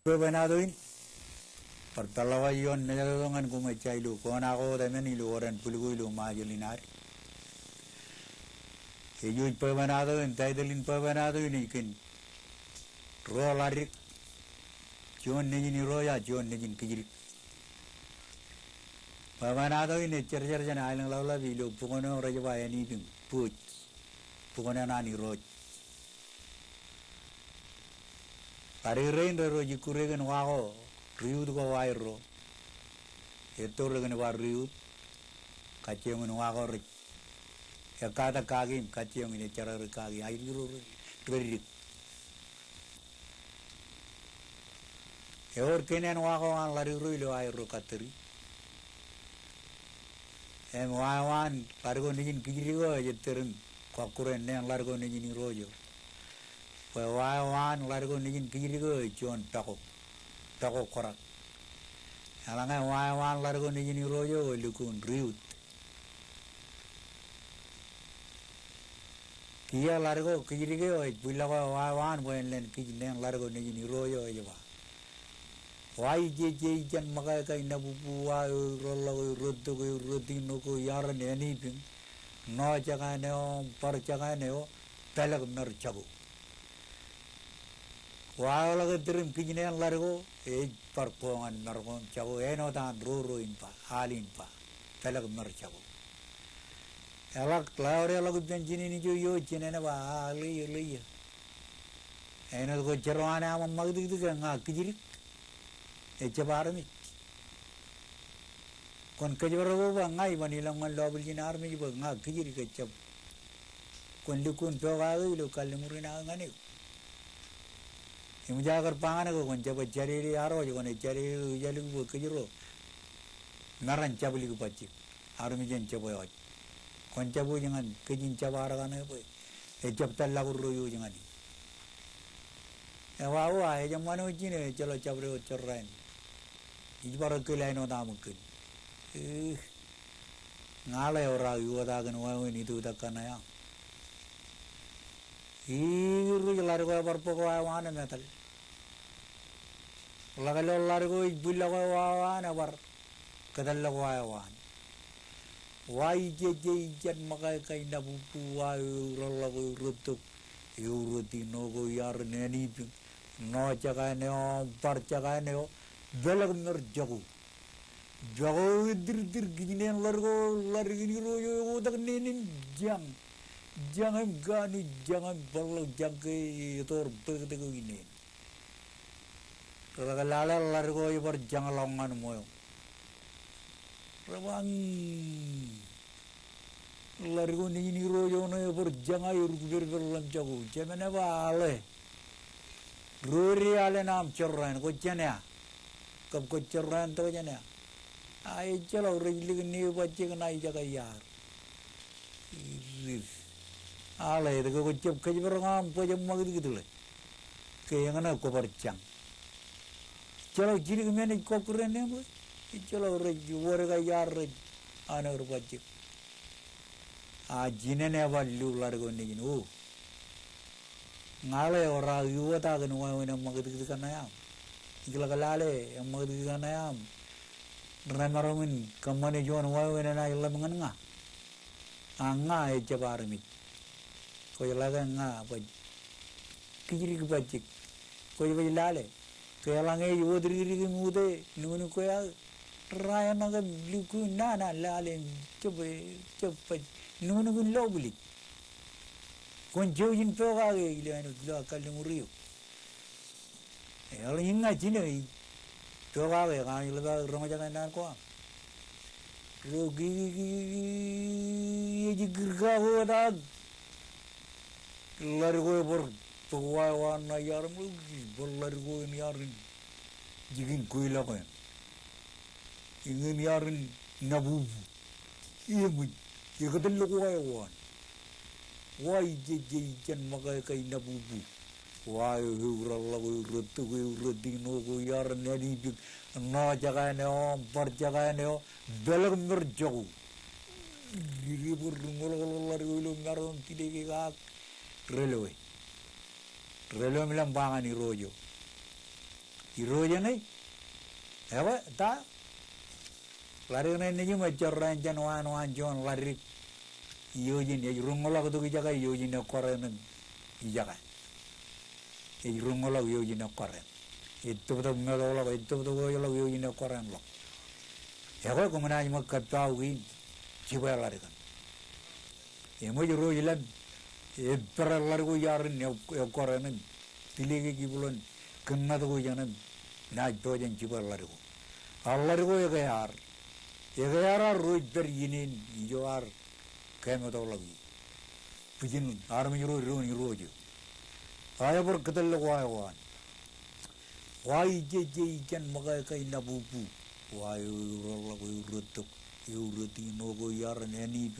Bwebwenato in pertalawa yon nelalangan kung echailu kung ako tamen ilu oran pulugu ilu majelinar Iooj Bwebwenato in taidalin Bwebwenato in ikin ro Ladrik John nejin roya John nejin Kijdikeo Bwebwenato in cer jana alang laula bilu pungono raja bayani ping puj pungono nani roj Parirein ro jikuregan wako riud ko wairo etorregan war riud kaciangun wako rik yakata kagim kaciangun cara kagi airu ririk eor kenen wako an lari ruilo airo kateri em wawan pargo nejin Kijdikeo jeteren kwakuren nen largo nejin rojo Wawan largo nejin Kijdikeo John tako korak alanga wawan largo nejin rojo lukun riut kia largo Kijdikeo bulago wawan len kijnen largo nejin rojo jwa wai je jan makai kai nabubu wa rollo roddo rodino ko yaran anything no jaga ne par jaga ne pelag nar chabu Wala ka tirim kijinen largo parkongan nargon chago eno tan ruro inpa halin pa pelag nar chago elak laure lagu benjini ni jo yo chinene ba ali ali eno ko jarwana am magdi diga nga Kijdikeo echabarmi kon kajwaro ba ngai banilang man lobul jinar mi ba nga Kijdikeo chab kon lukun pewa lo kalmurina ngani Imujagar pangan ko kon coba cari aro jo kon cari jalu ko kejero naran cabuli ko pacik armi jen coba oj kon cabu jangan kejin cabara kan ko e jab talla ko royo jangan e wawa e jamano jine chalo chabre chorrain ijbar ko laino damukun ngale ora yuda kan wa ni tu takana ya iru largo barpoko wana metal lagalo largo ibulago wana bar kadallo wana wai je jan makai kai nabupu wa rollo rutuk yuruti no go yar neni no jaga ne bar jaga ne belag ner jago dir ginen largo ni royo dak nenin jangan gani jangan balok jangke tor bertego ini ragalala largo ibar jangan longan moyo rawang largo ni royo no ibar jangan berlan jago jamane bale ruri ale nam cerran ko jana kap ko cerran to jana ai chalo rili ni bache na jaga yar Alele itu kau cep kerja berangam pajam magri gitu le, kayak mana kau bercang. Kalau jadi kemana kau keren ya boy, kalau warga yar anak berpacik. Jinen ya balu largo ni jinu. Ngale orang yuwa tak kena yang magri gitu kan ayam. Ikhlas kalale yang magri gitu kan ayam. Ramaromin kemana jual wawan na ikhlas mengenga. Anga aja barmi. Kau laga nga apa Kijdikeo bacik kau jadi lale kau langai yodri mude nunu kau ya raya naga liku nana lale coba nunu kun lobuli kon jauhin pega gila anu gila kali muriu kalau ingat cina pega gila kan ilah rumah jangan nan kau rogi jigga hoda largo bor pegawai na yaram lagi bor largo ni yarin jigin kuila kan ingin yarin nabu iya mui iya kadal lo wan wai je jan makai kai nabu wai hura lagu rutu rutino ko yarin nadi na jaga ne om par jaga ne o belag merjagu giri bor ngol largo lo ngaron tidak kak Relo milang bangan ni rojo Iooj nih, apa? Ta, lari nih nih cuma ceraian wan John Ladrik. Iooj nih, rungolak tu kita kan Iooj nih koren ijaka. Rungolak Iooj nih koren. Itu betul melolak, itu betul melolak Iooj nih koren lo. Apa kemana cuma ketahui, coba lari kan. Emo Iooj lan, peral lari ko yarin nih koren. Pilih ke bulan, kena tu ko jangan. Naik dojen coba lari ko. Lari ko ya kayar roj berjinin, juar kayak macam lagi. Pujin army roju. Ayah berketel lawan. Wai je ikan makai kai nabubu. Wai urutuk, uruti nogo yar neni.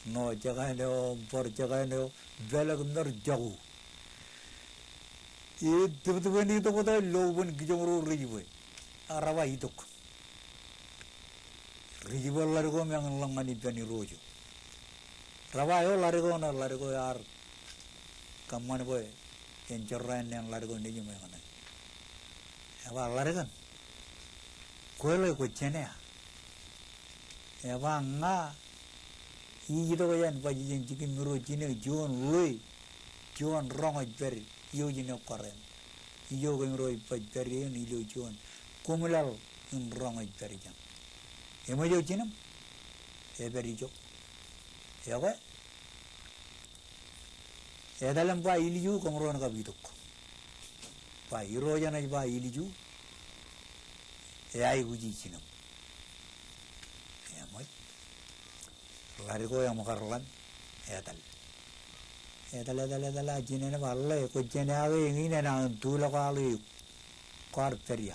No jaga neo, por jaga neo, belag nar jauh. Tiba-tiba ni tu kata loban kijang ribu. Arawa hidup. Ribu lari ko yang langan itu ni roju. Rawa yo lari ko yar. Kaman boy, yang ceraian yang lari ko ni cuma yang mana. Apa lari kan? Kau le ko cene ya. Apa nga? Iji tu kan baju yang cikin miro cine John lui, John rong ajar. Iooj nih koren. Iooj miro ajar ini Iooj John. Kumulal rong ajar jam. Emo jo cinem, beri jo. Ya kan? Dalam pa iliju komron ka bituk. Pa Iooj na pa iliju. Ay uji cinem. Ya moy. Lari ko yang makarlan. Dala jine balle ko jene age ngine na tula kali kar peria.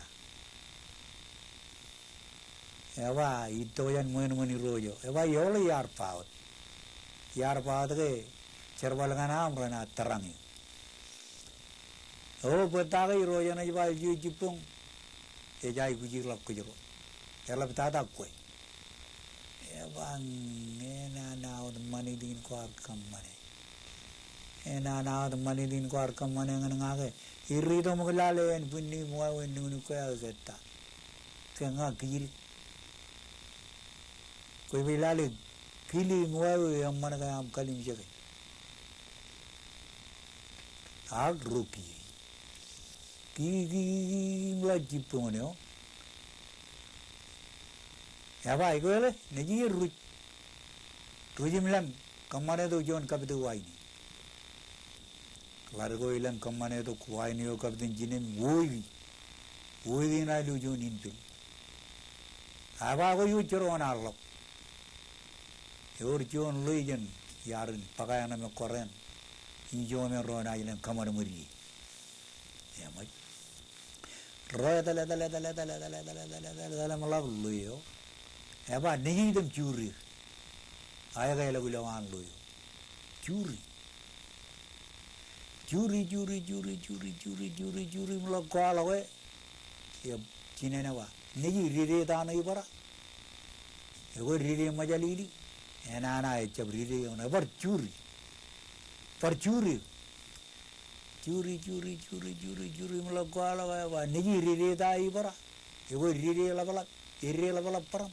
Eva itu yang muni rojo. Eva yole yar paut ke cerbal kana amrana terangi. Oh betake rojo na jiba jipung. Jai gujir lak kujiro. Ela betata kue. Eva ngena na od mani din ko arkam mane. Ena na mani din ko arkam mane ngane iri to muglale en bunni muwa wennu ko ya getta kenga kiri ko bilale kili muwa yang mana ka am kalim jage ag ruki ki la jiponyo ya ba igole neji rujimlan kamane do jon kabitu waini Largo ilan kamane to kuai niyo kapten jinem woi na lu jo ninpil. Aba ko yu choro na lo. Yor jon luijen yarin pakayana me koren. Ijo me ro na ilan kamane muri. Ya mai. Roya dala malab luyo. Aba neji dem juri. Aya ga ila gulawan luyo. Juri mulak kuala we, ya cina na wa. Neji riri tanah ibara, ego riri majalili, enana ecap riri ona bar juri mulak kuala we wa. Neji riri tanah ibara, ego riri labalak perang,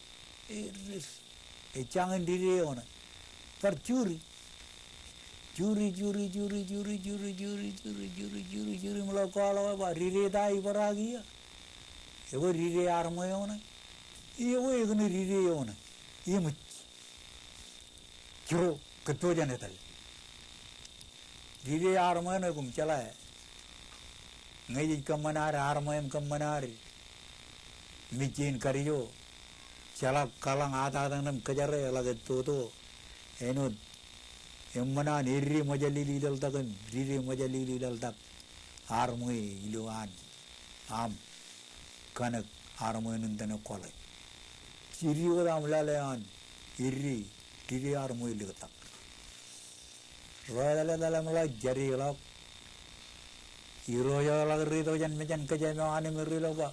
ecangin riri ona, bar juri mulai kalau apa riri dai beragi ya, ego riri armoy ona, ego ni riri ona, iya curo ketua jane tali, riri armoy na kum cala ya, ngaji kamanar armoy kamanar, micin kariyo, cala kalang ata dengan kejar lagi tu, eno Emana niri majalili dal takan riri majalili dal tak armui iluan am kanak armui nundana kolai ciri orang lalean iri riri armui lihat tak roya dalam mulai jari lak iroya lak rito jan mejan kajan ane meri lak ba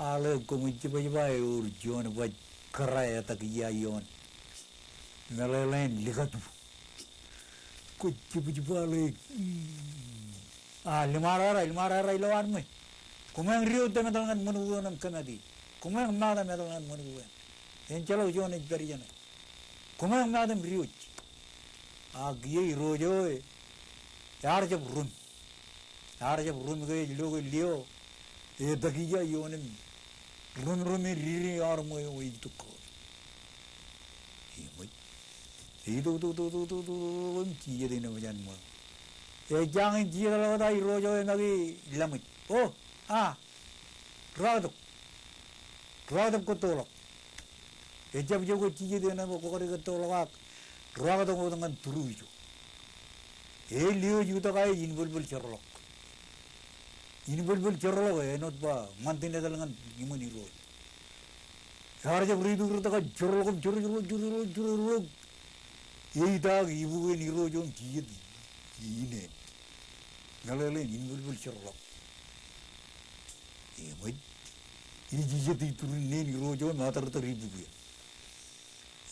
ale kumici bayi urjon baj keraya tak iya yon Melelain lihat tu, kuci balik, limara ilawan mo. Kumang riyo da medalangan manuwa ng kanadi. Kumang nada medalangan manuwa. Yan chalo yun ay beri yan. Kumang nada riyo. Giye rojo yar jab run gay logo liyo. Dagiya yun run riri yar mo yung ito ko. Itu ciye din naman yan mo. Jangan ciye talaga tayo rojo yung nagi lamit. Radok ko tolok. Jab ko ciye din naman ko kari ko tolok. Radok ko dengan turujo. Liyo juta kaya inbulbul cerlok. Inbulbul cerlok not ba mantin na talaga iman ni rojo. Harja beridu ka cerlok. Ida ibu ni rojo ciye ini. Ngalale inbulbul cerlok. Iji turun ni rojo matar teribu ya.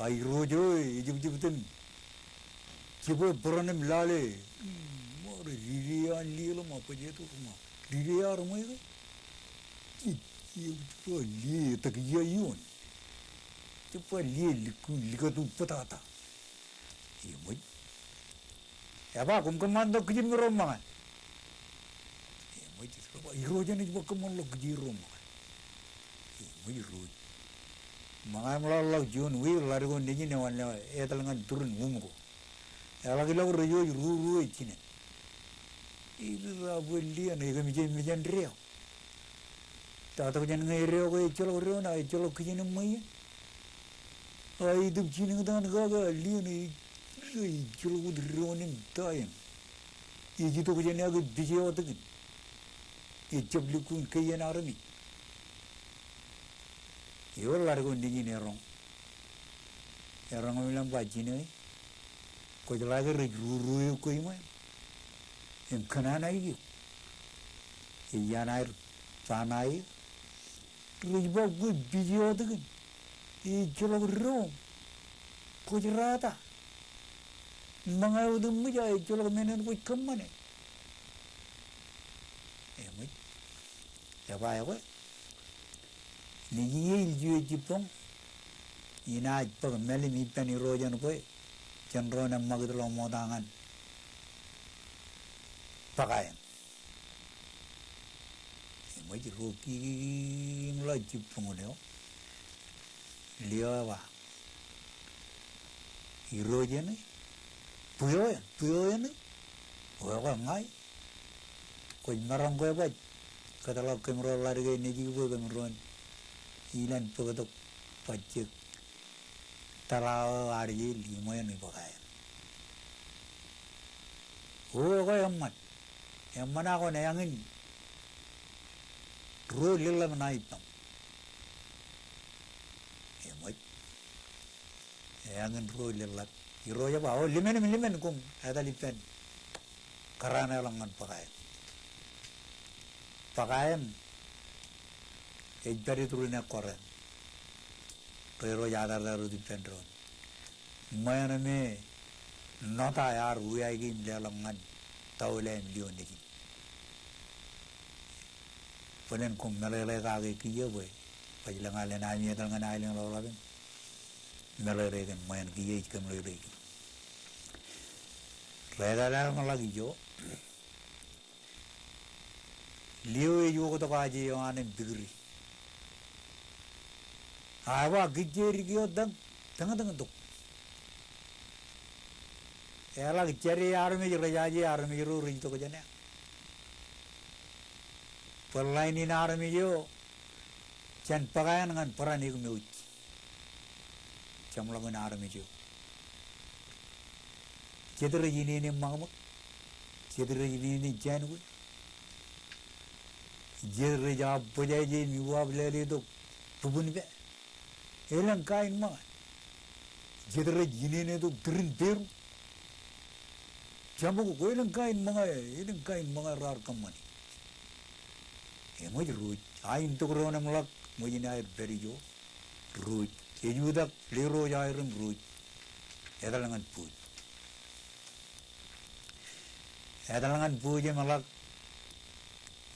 Ai rojo jeb-jebetan. Coba beranem lale. Mare ririan lielo apa je tu rumah. Riria rumah itu. Coba lie tak iya ion. Coba lie likatu patata. Iya apa kum kemando kejim rumah. Rojo ni coba kemon lo kejim rumah. Rojo. Mga mlalak June we largo niji ne wala etalangan turun umgo. Lagi lagu rojo ru ichine. Ira bolli ane ga mijan rio. Tata ko jan ngai rio ko cholo rio na cholo kijine mai. Ai dub chine ga ga li ne cholo rio ne tayen. Iji to ko jan ga bije otak. Chobli kun kayen arami. Yo largo niji ne rong. Erong bilang bajine. Ko jalaga ru ko ima. Em kanana iki. Iyanair sanai. Riba gu bijo de. I jolo ro. Ko jirata. Mangaw de muja I jolo menen ko kamane. Emoi. Ya ba ya Niji ilju jipong ina pag meli mi pani rojan ko chandro na magdlo modangan pakayan mo ji roki ngla jipong leo liawa irojan puyo ne wa ngai ko marang ko ba kadalo kemro large niji ko kemron ilan pagdok pajak taraw arji limoy ni bakayan. Ko yamman ako na yangin ro lila manaitam. Yangin ro lila iro ya ba limen kum ada lipen karana langan pakayan Ejbari turunnya koren, pero jadar daru di pendron. Mana me nota yar huya ini menjalankan taule milion ini. Penen kum melele kage kiya boy, pajilang alen ayam dengan alen lawan, melele kan main kiya ikam melele. Reda dalam lagi jo, liu juga tu kaji yang ane bigri. Awa gijeri gyo dang duk. Ela gijeri army rajaji army ru rinto ko jane. Perlaini na army yo chan pagayan ngan parani ko meu. Chamla ngan army yo. Cedera yini ni magmuk. Cedera yini ni jan ko. Cedera ja bojaji mi wa blele do pubun be. Elang kain mah, jeder jini ne tu green beru, jamu ko elang kain mah rar kamani. Emoj ruj, ain tu korona mulak, mujina air beri jo, ruj, ejudak lero jairum ruj, edalangan puj je malak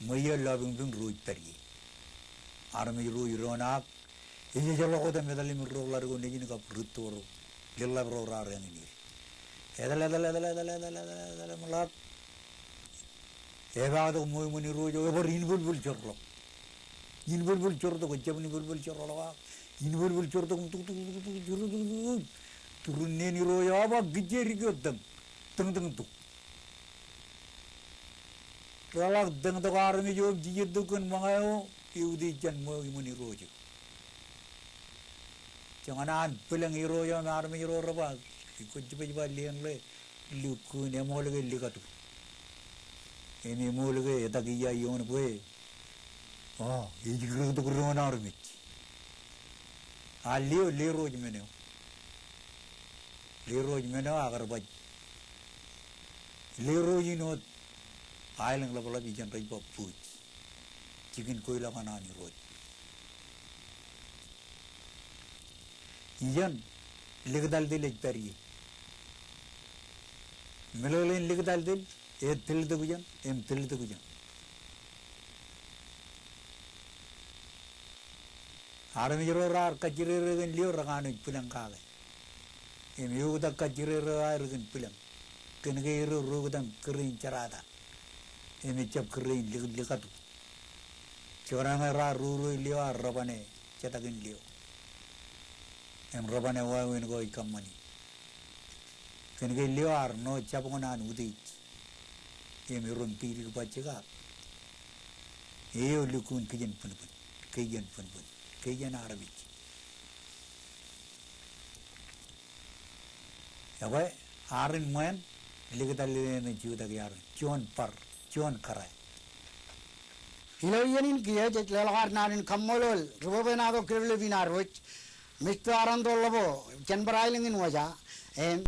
Maya labing dun ruj pergi. Army ruj ronak. Ini jalo kota medalim rolar go nejin ka prutoro. Jella rolar yang ini. Edala malap. Eva to muy muni ruj over inbul chorlo. Inbul chorto ko jabni bulbul chorlo. Inbul chorto tuk turun neni ruj aba gijeri godam. Tung tuk. Kalau dengan tu army job jijit tu kan mangayo, iudi jan mau imuni rojo. Janganan pulang hero ya army hero raba, ikut cepat liang le, luku ni mau lagi lihat tu. Ini mau lagi tak iya ion boleh. Oh, ini kerja tu kerja mana army? Alio le rojo mana? Le rojo mana agar baj. Le rojo no. Island level of ijan rai pop food. Chicken koila kanani road. Ijan ligdal dil ejperi. Melolin ligdal dil til de gujan til de gujan. Arami jero rar kajire regen lior ranganu pulang kale. Yuda kajire regen pulang. Kenege rugudan kering carada. Ini cap kering lihat tu. Orang era ruru liwa rabane cetakin liu. Rabane wawin go ikam mani. Kenege liwa no cap ngonan udi. Run piri baca kak. Lukun kijen pun. Kijen Arabi. Ya baik, arin main lihat dalilnya juga kiar. Cuan karai. Iooj kiya jelagar narin kammolol Bwebwenato kirle binar which Mr. Arando labo Ken Barailing in waja and